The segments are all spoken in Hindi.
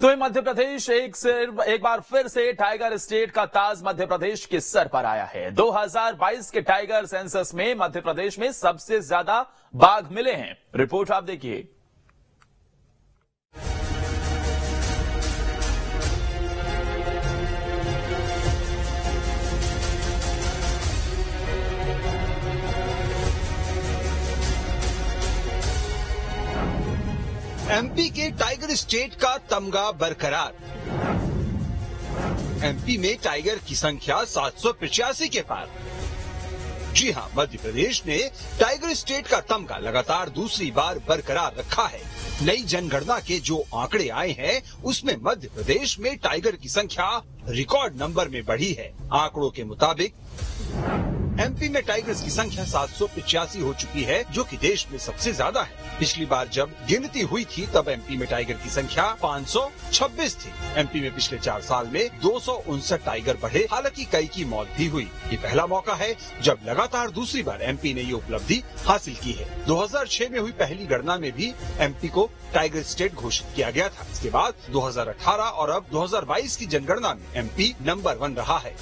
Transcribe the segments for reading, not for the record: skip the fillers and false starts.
तो ये मध्य प्रदेश एक बार फिर से टाइगर स्टेट का ताज मध्य प्रदेश के सर पर आया है। 2022 के टाइगर सेंसस में मध्य प्रदेश में सबसे ज्यादा बाघ मिले हैं। रिपोर्ट आप देखिए। एमपी के टाइगर स्टेट का तमगा बरकरार। एमपी में टाइगर की संख्या 785 के पार। जी हां, मध्य प्रदेश ने टाइगर स्टेट का तमगा लगातार दूसरी बार बरकरार रखा है। नई जनगणना के जो आंकड़े आए हैं, उसमें मध्य प्रदेश में टाइगर की संख्या रिकॉर्ड नंबर में बढ़ी है। आंकड़ों के मुताबिक एमपी में टाइगर्स की संख्या 785 हो चुकी है, जो कि देश में सबसे ज्यादा है। पिछली बार जब गिनती हुई थी तब एमपी में टाइगर की संख्या 526 थी। एमपी में पिछले 4 साल में 259 टाइगर बढ़े, हालांकि कई की मौत भी हुई। ये पहला मौका है जब लगातार दूसरी बार एमपी ने ये उपलब्धि हासिल की है। 2006 में हुई पहली गणना में भी एमपी को टाइगर स्टेट घोषित किया गया था। इसके बाद 2018 और अब 2022 की जनगणना में एमपी नंबर 1 रहा है।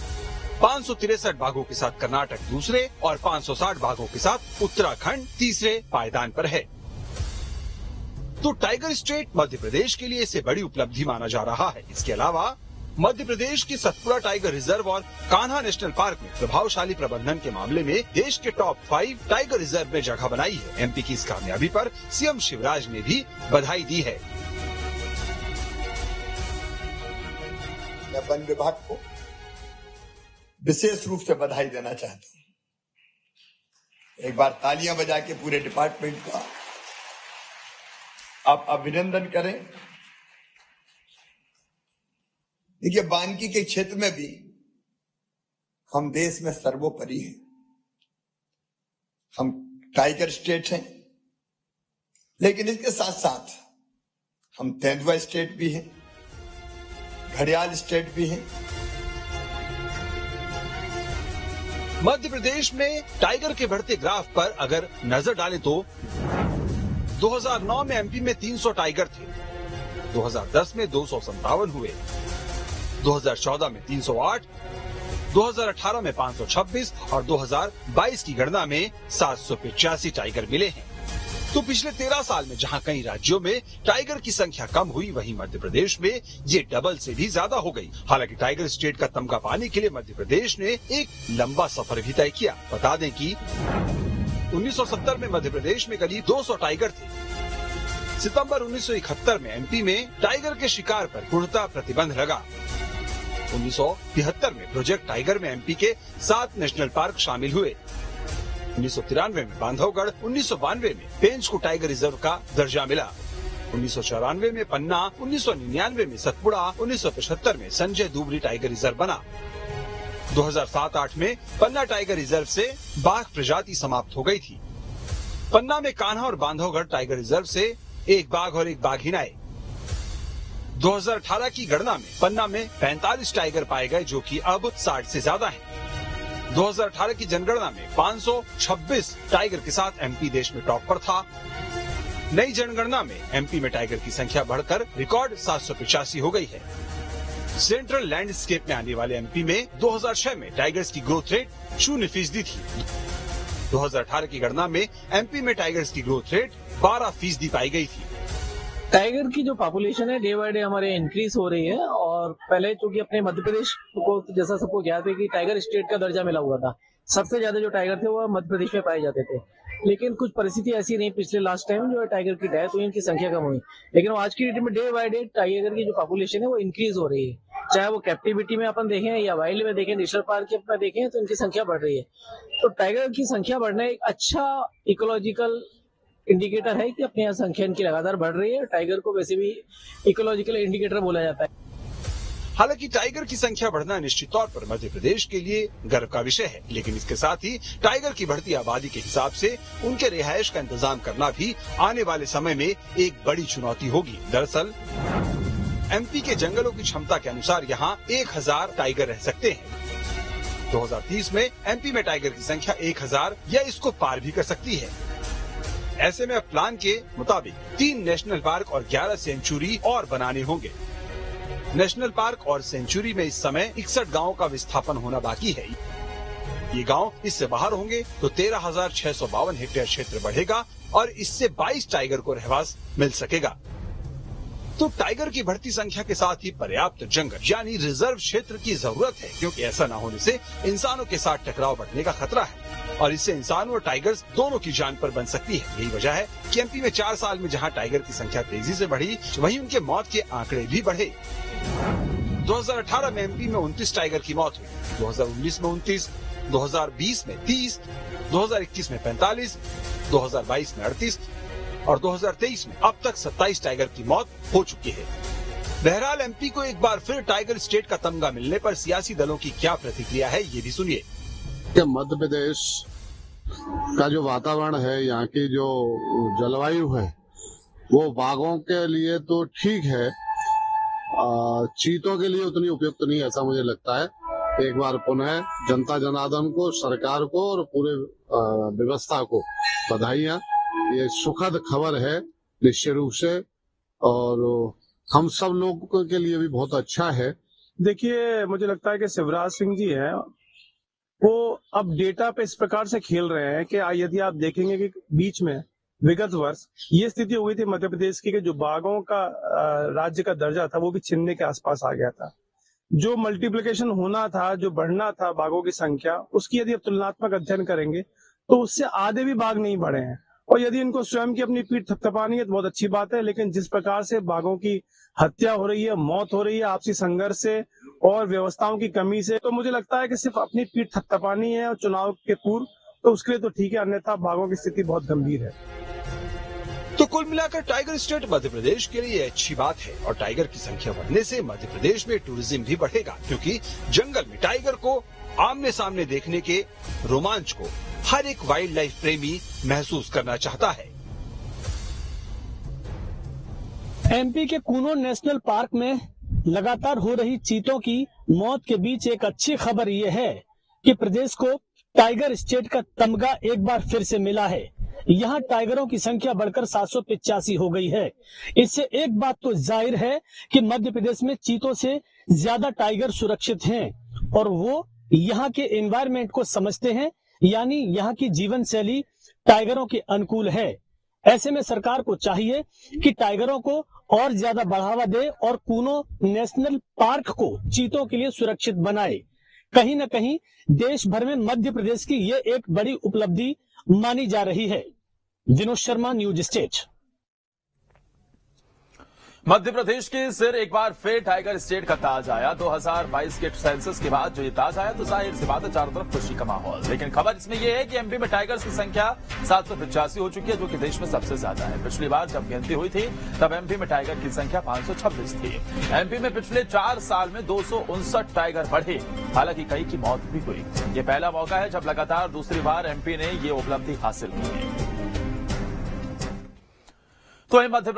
563 बाघों के साथ कर्नाटक दूसरे और 560 बाघों के साथ उत्तराखंड तीसरे पायदान पर है। तो टाइगर स्टेट मध्य प्रदेश के लिए इसे बड़ी उपलब्धि माना जा रहा है। इसके अलावा मध्य प्रदेश की सतपुड़ा टाइगर रिजर्व और कान्हा नेशनल पार्क में प्रभावशाली प्रबंधन के मामले में देश के टॉप 5 टाइगर रिजर्व में जगह बनाई है। एमपी की इस कामयाबी पर सीएम शिवराज ने भी बधाई दी है। मैं वन विभाग को विशेष रूप से बधाई देना चाहता हूं। एक बार तालियां बजा के पूरे डिपार्टमेंट का आप अभिनंदन करें। देखिए, वानिकी के क्षेत्र में भी हम देश में सर्वोपरि हैं। हम टाइगर स्टेट हैं, लेकिन इसके साथ साथ हम तेंदुआ स्टेट भी हैं, घड़ियाल स्टेट भी हैं। मध्य प्रदेश में टाइगर के बढ़ते ग्राफ पर अगर नजर डालें तो 2009 में एमपी में 300 टाइगर थे, 2010 में 257 हुए, 2014 में 308, 2018 में 526 और 2022 की गणना में 785 टाइगर मिले हैं। तो पिछले 13 साल में जहां कई राज्यों में टाइगर की संख्या कम हुई, वहीं मध्य प्रदेश में ये डबल से भी ज्यादा हो गई। हालांकि टाइगर स्टेट का तमगा पाने के लिए मध्य प्रदेश ने एक लंबा सफर भी तय किया। बता दें कि 1970 में मध्य प्रदेश में करीब 200 टाइगर थे। सितंबर 1971 में एमपी में टाइगर के शिकार पर पूर्णतः प्रतिबंध लगा। 1973 में प्रोजेक्ट टाइगर में एमपी के 7 नेशनल पार्क शामिल हुए। 1993 में बांधवगढ़, 1992 में पेंच को टाइगर रिजर्व का दर्जा मिला। 1994 में पन्ना, 1999 में सतपुड़ा, 1975 में संजय दुबरी टाइगर रिजर्व बना। 2007-8 में पन्ना टाइगर रिजर्व से बाघ प्रजाति समाप्त हो गई थी। पन्ना में कान्हा और बांधवगढ़ टाइगर रिजर्व से एक बाघ और एक बाघिन आए। 2018 की गणना में पन्ना में 45 टाइगर पाए गए, जो कि अब 60 से ज्यादा हैं। 2018 की जनगणना में 526 टाइगर के साथ एमपी देश में टॉप पर था। नई जनगणना में एमपी में टाइगर की संख्या बढ़कर रिकॉर्ड 785 हो गई है। सेंट्रल लैंडस्केप में आने वाले एमपी में 2006 में टाइगर्स की ग्रोथ रेट 0% थी। 2018 की गणना में एमपी में टाइगर्स की ग्रोथ रेट 12% पाई गई थी। टाइगर की जो पॉपुलेशन है डे बाय डे हमारे इंक्रीज हो रही है। और पहले चूंकि अपने मध्य प्रदेश को जैसा सबको ज्ञात है कि टाइगर स्टेट का दर्जा मिला हुआ था, सबसे ज्यादा जो टाइगर थे वो मध्य प्रदेश में पाए जाते थे। लेकिन कुछ परिस्थिति ऐसी नहीं, पिछले लास्ट टाइम जो है टाइगर की डेथ हुई, इनकी संख्या कम हुई। लेकिन आज की डेट में डे बाय डे टाइगर की जो पॉपुलेशन है वो इंक्रीज हो रही है। चाहे वो कैप्टिविटी में अपन देखें या वाइल्ड में देखें, नेशनल पार्क में देखें, तो इनकी संख्या बढ़ रही है। तो टाइगर की संख्या बढ़ना एक अच्छा इकोलॉजिकल इंडिकेटर है कि अपने यहाँ संख्या इनकी लगातार बढ़ रही है। टाइगर को वैसे भी इकोलॉजिकल इंडिकेटर बोला जाता है। हालांकि टाइगर की संख्या बढ़ना निश्चित तौर पर मध्य प्रदेश के लिए गर्व का विषय है, लेकिन इसके साथ ही टाइगर की बढ़ती आबादी के हिसाब से उनके रिहायश का इंतजाम करना भी आने वाले समय में एक बड़ी चुनौती होगी। दरअसल एमपी के जंगलों की क्षमता के अनुसार यहाँ 1000 टाइगर रह सकते हैं। 2030 में एमपी में टाइगर की संख्या 1000 या इसको पार भी कर सकती है। ऐसे में अब प्लान के मुताबिक 3 नेशनल पार्क और 11 सेंचुरी और बनाने होंगे। नेशनल पार्क और सेंचुरी में इस समय 61 गांवों का विस्थापन होना बाकी है। ये गांव इससे बाहर होंगे तो 13,652 हेक्टेयर क्षेत्र बढ़ेगा और इससे 22 टाइगर को रहवास मिल सकेगा। तो टाइगर की बढ़ती संख्या के साथ ही पर्याप्त जंगल यानी रिजर्व क्षेत्र की जरूरत है, क्योंकि ऐसा न होने से इंसानों के साथ टकराव बढ़ने का खतरा है और इससे इंसानों और टाइगर्स दोनों की जान पर बन सकती है। यही वजह है कि एमपी में 4 साल में जहां टाइगर की संख्या तेजी से बढ़ी, वहीं उनके मौत के आंकड़े भी बढ़े। 2018 में एमपी में 29 टाइगर की मौत हुई, 2019 में 29, 2020 में 30, 2021 में 45, 2022 में 38 और 2023 में अब तक 27 टाइगर की मौत हो चुकी है। बहरहाल एमपी को एक बार फिर टाइगर स्टेट का तमगा मिलने पर सियासी दलों की क्या प्रतिक्रिया है, ये भी सुनिए। मध्य प्रदेश का जो वातावरण है, यहाँ की जो जलवायु है, वो बाघों के लिए तो ठीक है, चीतों के लिए उतनी उपयुक्त नहीं, ऐसा मुझे लगता है। एक बार पुनः जनता जनार्दन को, सरकार को और पूरे व्यवस्था को बधाइयां। ये सुखद खबर है निश्चित रूप से, और हम सब लोगों के लिए भी बहुत अच्छा है। देखिए, मुझे लगता है कि शिवराज सिंह जी हैं, वो अब डेटा पे इस प्रकार से खेल रहे हैं कि यदि आप देखेंगे कि बीच में विगत वर्ष ये स्थिति हो गई थी मध्य प्रदेश की कि जो बाघों का राज्य का दर्जा था वो भी छिनने के आसपास आ गया था। जो मल्टीप्लिकेशन होना था, जो बढ़ना था बाघों की संख्या, उसकी यदि आप तुलनात्मक अध्ययन करेंगे तो उससे आधे भी बाघ नहीं बढ़े हैं। और यदि इनको स्वयं की अपनी पीठ थपथपानी है तो बहुत अच्छी बात है, लेकिन जिस प्रकार से बाघों की हत्या हो रही है, मौत हो रही है आपसी संघर्ष से और व्यवस्थाओं की कमी से, तो मुझे लगता है कि सिर्फ अपनी पीठ थपथपानी है और चुनाव के पूर्व, तो उसके लिए तो ठीक है, अन्यथा बाघों की स्थिति बहुत गंभीर है। तो कुल मिलाकर टाइगर स्टेट मध्य प्रदेश के लिए अच्छी बात है और टाइगर की संख्या बढ़ने से मध्य प्रदेश में टूरिज्म भी बढ़ेगा, क्योंकि जंगल में टाइगर को आमने सामने देखने के रोमांच को हर एक वाइल्ड लाइफ प्रेमी महसूस करना चाहता है। एमपी के कूनो नेशनल पार्क में लगातार हो रही चीतों की मौत के बीच एक अच्छी खबर यह है कि प्रदेश को टाइगर स्टेट का तमगा एक बार फिर से मिला है। यहाँ टाइगरों की संख्या बढ़कर 785 हो गई है। इससे एक बात तो जाहिर है कि मध्य प्रदेश में चीतों से ज्यादा टाइगर सुरक्षित हैं और वो यहाँ के एनवायरमेंट को समझते हैं, यानी यहाँ की जीवन शैली टाइगरों के अनुकूल है। ऐसे में सरकार को चाहिए कि टाइगरों को और ज्यादा बढ़ावा दे और कूनो नेशनल पार्क को चीतों के लिए सुरक्षित बनाए। कहीं न कहीं देश भर में मध्य प्रदेश की ये एक बड़ी उपलब्धि मानी जा रही है। Vinod Sharma, news state. मध्य प्रदेश के सिर एक बार फिर टाइगर स्टेट का ताज आया। 2022 के सेंसस के बाद जो ये ताज आया तो जाहिर सी बात है चारों तरफ खुशी का माहौल। लेकिन खबर इसमें यह है कि एमपी में टाइगर्स की संख्या 785 हो चुकी है, जो कि देश में सबसे ज्यादा है। पिछली बार जब गिनती हुई थी तब एमपी में टाइगर की संख्या 526 थी। एमपी में पिछले 4 साल में 259 टाइगर बढ़े, हालांकि कई की मौत भी हुई। ये पहला मौका है जब लगातार दूसरी बार एमपी ने ये उपलब्धि हासिल की है। तो मध्य